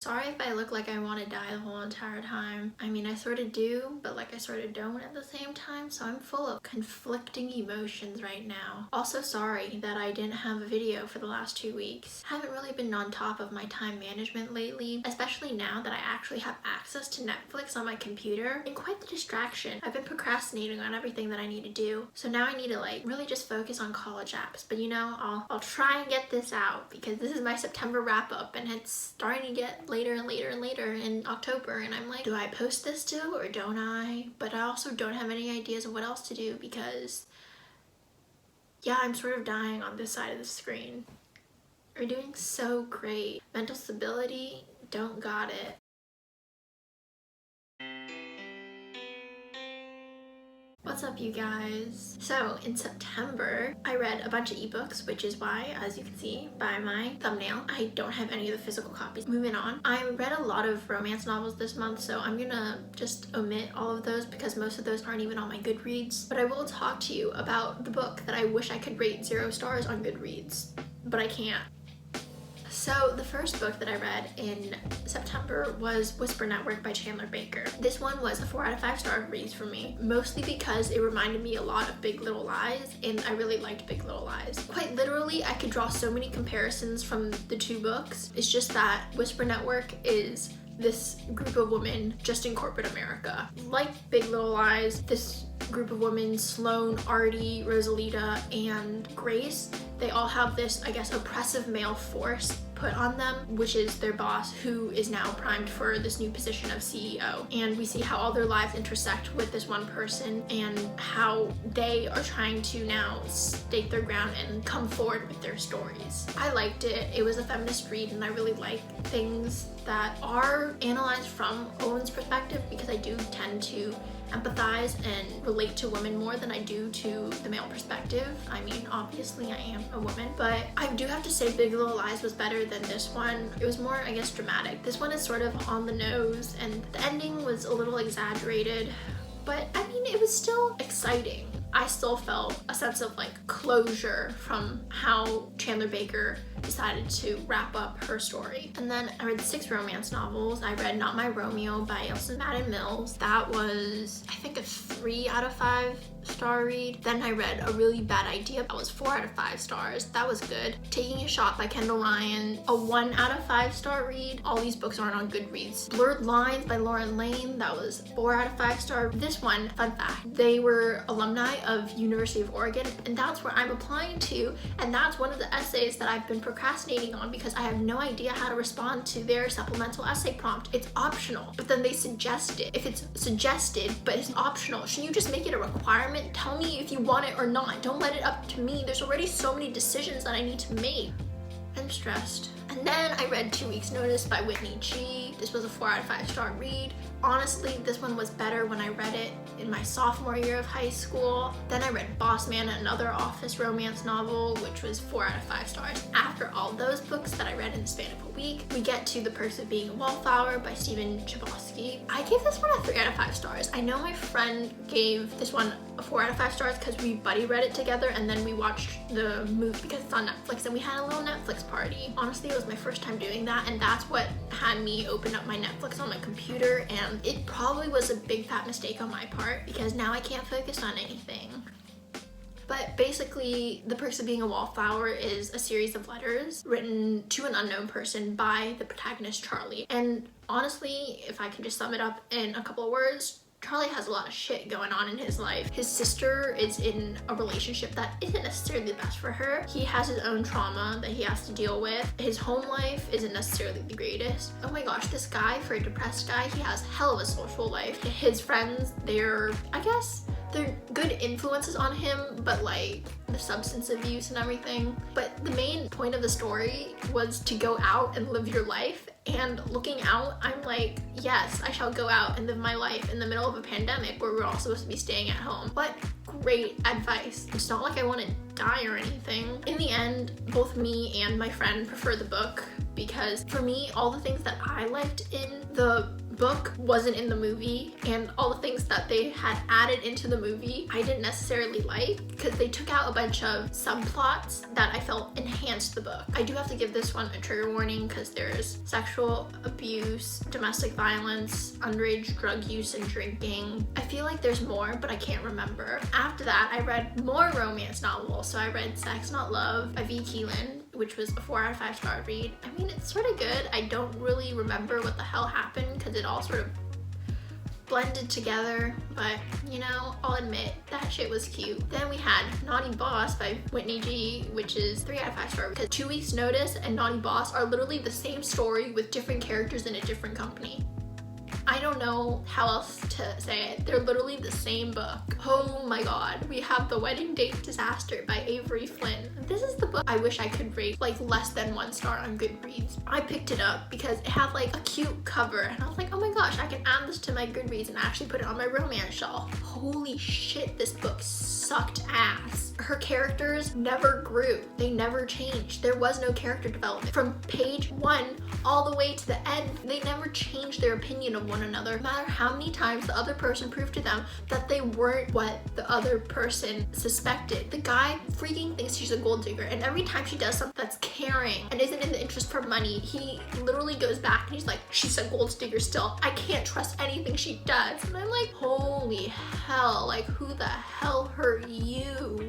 Sorry if I look like I want to die the whole entire time. I mean, I sort of do, but like I sort of don't at the same time, so I'm full of conflicting emotions right now. Also sorry that I didn't have a video for the last 2 weeks. Haven't really been on top of my time management lately, especially now that I actually have access to Netflix on my computer, and quite the distraction. I've been procrastinating on everything that I need to do, so now I need to like really just focus on college apps. But you know, I'll try and get this out because this is my September wrap up and it's starting to get later and later and later in October, and I'm like, do I post this still or don't I? But I also don't have any ideas of what else to do because yeah, I'm sort of dying on this side of the screen. We're doing so great. Mental stability, don't got it. What's up, you guys? So in September, I read a bunch of ebooks, which is why, as you can see by my thumbnail, I don't have any of the physical copies. Moving on, I read a lot of romance novels this month, so I'm gonna just omit all of those because most of those aren't even on my Goodreads. But I will talk to you about the book that I wish I could rate 0 stars on Goodreads, but I can't. So the first book that I read in September was Whisper Network by Chandler Baker. This one was a 4 out of 5 star read for me, mostly because it reminded me a lot of Big Little Lies, and I really liked Big Little Lies. Quite literally, I could draw so many comparisons from the two books. It's just that Whisper Network is this group of women just in corporate America. Like Big Little Lies, this group of women, Sloane, Artie, Rosalita, and Grace, they all have this, I guess, oppressive male force put on them, which is their boss, who is now primed for this new position of CEO. And we see how all their lives intersect with this one person and how they are trying to now stake their ground and come forward with their stories. I liked it. It was a feminist read, and I really like things that are analyzed from a woman's perspective because I do tend to empathize and relate to women more than I do to the male perspective. I mean, obviously I am a woman, but I do have to say Big Little Lies was better than this one. It was more, I guess, dramatic. This one is sort of on the nose, and the ending was a little exaggerated, but I mean, it was still exciting. I still felt a sense of like closure from how Chandler Baker decided to wrap up her story. And then I read 6 romance novels. I read Not My Romeo by Elson Madden Mills. That was, I think, a 3 out of 5 star read. Then I read A Really Bad Idea. That was 4 out of 5 stars. That was good. Taking a Shot by Kendall Ryan, a 1 out of 5 star read. All these books aren't on Goodreads. Blurred Lines by Lauren Lane. That was 4 out of 5 star. This one, fun fact, they were alumni of University of Oregon, and that's where I'm applying to, and that's one of the essays that I've been procrastinating on because I have no idea how to respond to their supplemental essay prompt. It's optional, but then they suggest it. If it's suggested but it's optional, shouldn't you just make it a requirement? Tell me if you want it or not. Don't let it up to me. There's already so many decisions that I need to make. I'm stressed. And then I read 2 Weeks Notice by Whitney G. This was a 4 out of 5 star read. Honestly, this one was better when I read it in my sophomore year of high school. Then I read Boss Man, another office romance novel, which was 4 out of 5 stars. After all those books that I read in the span of a week, we get to The Perks of Being a Wallflower by Stephen Chbosky. I gave this one a 3 out of 5 stars. I know my friend gave this one a 4 out of 5 stars because we buddy read it together, and then we watched the movie because it's on Netflix, and we had a little Netflix party. Honestly, it was my first time doing that, and that's what had me open up my Netflix on my computer, and it probably was a big fat mistake on my part because now I can't focus on anything. But basically, The Perks of Being a Wallflower is a series of letters written to an unknown person by the protagonist, Charlie. And honestly, if I can just sum it up in a couple of words, Charlie has a lot of shit going on in his life. His sister is in a relationship that isn't necessarily the best for her. He has his own trauma that he has to deal with. His home life isn't necessarily the greatest. Oh my gosh, this guy, for a depressed guy, he has hell of a social life. His friends, they're good influences on him, but like the substance abuse and everything. But the main point of the story was to go out and live your life. And looking out, I'm like, yes, I shall go out and live my life in the middle of a pandemic where we're all supposed to be staying at home. But great advice. It's not like I want to die or anything. In the end, both me and my friend prefer the book because for me, all the things that I liked in the book wasn't in the movie, and all the things that they had added into the movie I didn't necessarily like, because they took out a bunch of subplots that I felt enhanced the book. I do have to give this one a trigger warning because there's sexual abuse, domestic violence, underage drug use and drinking. I feel like there's more, but I can't remember. After that, I read more romance novels. So I read Sex Not Love by V. Keelan, which was a 4 out of 5 star read. I mean, it's sort of good. I don't really remember what the hell happened because it all sort of blended together, but you know, I'll admit that shit was cute. Then we had Naughty Boss by Whitney G, which is 3 out of 5 stars because 2 Weeks Notice and Naughty Boss are literally the same story with different characters in a different company. I don't know how else to say it. They're literally the same book. Oh my god. We have The Wedding Date Disaster by Avery Flynn. This is the book I wish I could rate like less than 1 star on Goodreads. I picked it up because it had like a cute cover and I was like, oh my gosh, I can add this to my Goodreads and actually put it on my romance shelf. Holy shit, this book sucked ass. Her characters never grew. They never changed. There was no character development. From page 1 all the way to the end, they never changed their opinion of one another, no matter how many times the other person proved to them that they weren't what the other person suspected. The guy freaking thinks she's a gold digger, and every time she does something that's caring and isn't in the interest for money, he literally goes back and he's like, she's a gold digger still. I can't trust anything she does. And I'm like, holy hell, like who the hell hurt you?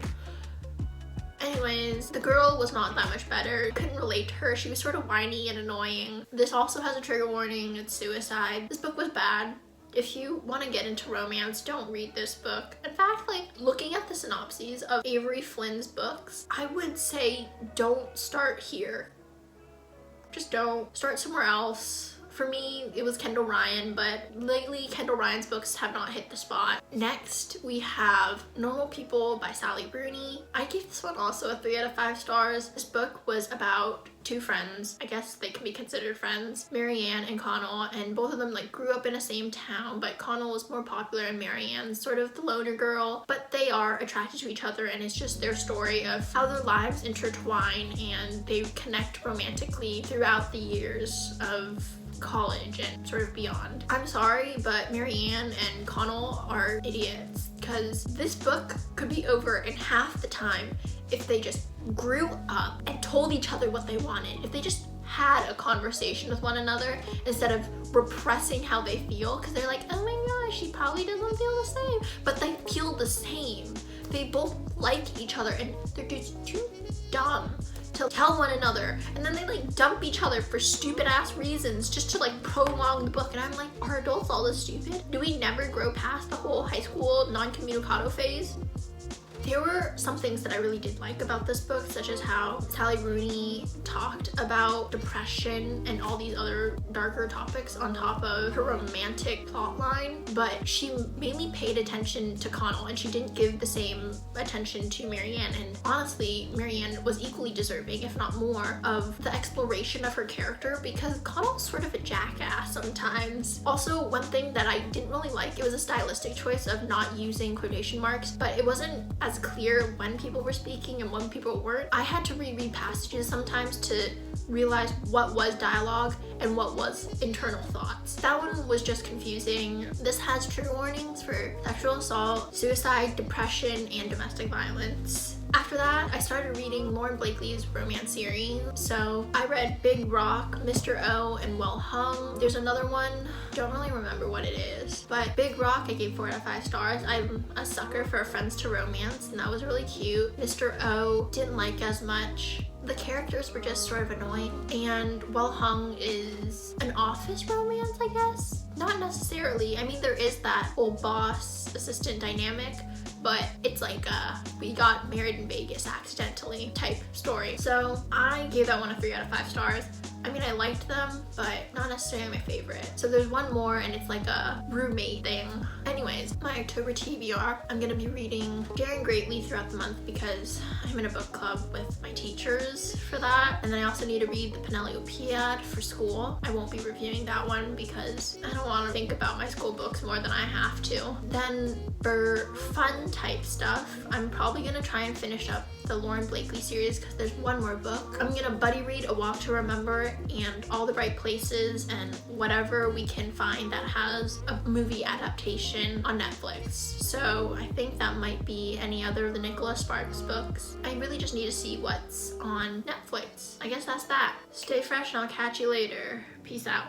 Anyways, the girl was not that much better. Couldn't relate to her. She was sort of whiny and annoying. This also has a trigger warning. It's suicide. This book was bad. If you want to get into romance, don't read this book. In fact, like looking at the synopses of Avery Flynn's books, I would say don't start here. Just don't. Start somewhere else. For me, it was Kendall Ryan, but lately Kendall Ryan's books have not hit the spot. Next, we have Normal People by Sally Rooney. I gave this one also a 3 out of 5 stars. This book was about 2 friends. I guess they can be considered friends, Marianne and Connell, and both of them like grew up in the same town, but Connell was more popular and Marianne's sort of the loner girl, but they are attracted to each other and it's just their story of how their lives intertwine and they connect romantically throughout the years of college and sort of beyond. I'm sorry, but Marianne and Connell are idiots because this book could be over in half the time if they just grew up and told each other what they wanted. If they just had a conversation with one another instead of repressing how they feel, because they're like, oh my gosh, she probably doesn't feel the same, but they feel the same. They both like each other and they're just too dumb to tell one another, and then they like dump each other for stupid ass reasons just to like prolong the book. And I'm like, are adults all this stupid? Do we never grow past the whole high school non-communicado phase? There were some things that I really did like about this book, such as how Sally Rooney talked about depression and all these other darker topics on top of her romantic plotline, but she mainly paid attention to Connell and she didn't give the same attention to Marianne. And honestly, Marianne was equally deserving, if not more, of the exploration of her character because Connell's sort of a jackass sometimes. Also, one thing that I didn't really like, it was a stylistic choice of not using quotation marks, but it wasn't as clear when people were speaking and when people weren't. I had to reread passages sometimes to realize what was dialogue and what was internal thoughts. That one was just confusing. This has trigger warnings for sexual assault, suicide, depression, and domestic violence. After that, I started reading Lauren Blakely's romance series. So I read Big Rock, Mr. O, and Well Hung. There's another one, don't really remember what it is, but Big Rock I gave 4 out of 5 stars. I'm a sucker for friends to romance and that was really cute. Mr. O didn't like as much. The characters were just sort of annoying. And Well Hung is an office romance, I guess? Not necessarily. I mean, there is that old boss assistant dynamic, but it's like we got married in Vegas accidentally type story. So I gave that one a 3 out of 5 stars. I mean, I liked them, but not necessarily my favorite. So there's one more and it's like a roommate thing. Anyways, my October TBR, I'm gonna be reading Daring Greatly throughout the month because I'm in a book club with my teachers for that. And then I also need to read the Penelopead for school. I won't be reviewing that one because I don't want to think about my school books more than I have to. Then for fun type stuff, I'm probably gonna try and finish up the Lauren Blakely series because there's one more book. I'm gonna buddy read A Walk to Remember and all the right places and whatever we can find that has a movie adaptation on Netflix. So I think that might be any other of the Nicholas Sparks books. I really just need to see what's on Netflix. I guess that's that. Stay fresh and I'll catch you later. Peace out.